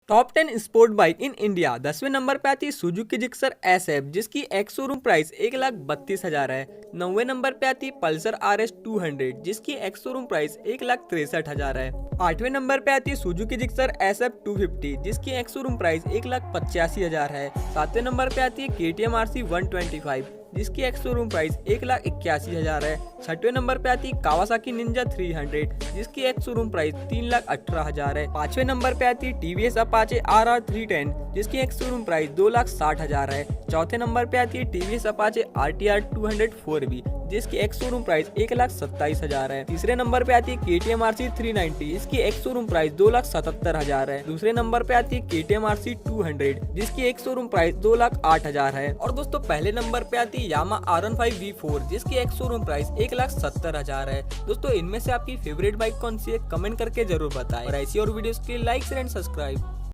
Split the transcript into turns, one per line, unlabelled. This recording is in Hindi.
Top 10 sport bike in India 10वें नंबर पे आती है सुजुकी जिक्सर एसएफ जिसकी एक्स शोरूम प्राइस 1,32,000 है। 9वें नंबर पे आती है पल्सर RS 200 जिसकी एक्स शोरूम प्राइस 1,63,000 है। 8वें नंबर पे आती है सुजुकी जिक्सर SF 250 जिसकी एक्स शोरूम प्राइस 1,85,000 है। 7वें नंबर पे आती है KTM RC 125 जिसकी एक्स शोरूम प्राइस 1,81,000 है। 6वें नंबर पे आती है कावासाकी निंजा 300 जिसकी एक्स शोरूम प्राइस 3,18,000 है। 5वें नंबर पे आती है TVS अपाचे RR 310 जिसकी एक्स शोरूम प्राइस 2,60,000 है। चौथे नंबर पे आती है TVS अपाचे RTR 200 4V जिसकी एक्स शोरूम प्राइस 1,27,000 है। तीसरे नंबर पे आती है KTM RC 390 जिसकी एक्स शोरूम प्राइस 2,77,000 है। दूसरे नंबर पे आती है KTM RC 200 जिसकी एक्स शोरूम प्राइस 2,08,000 है। और दोस्तों पहले नंबर पे आती है यामा R15 V4 जिसकी एक्स शोरूम प्राइस 1,70,000 है। दोस्तों इनमें से आपकी फेवरेट बाइक कौन सी है कमेंट करके जरूर बताएं और ऐसी और वीडियोस के लिए लाइक शेयर एंड सब्सक्राइब।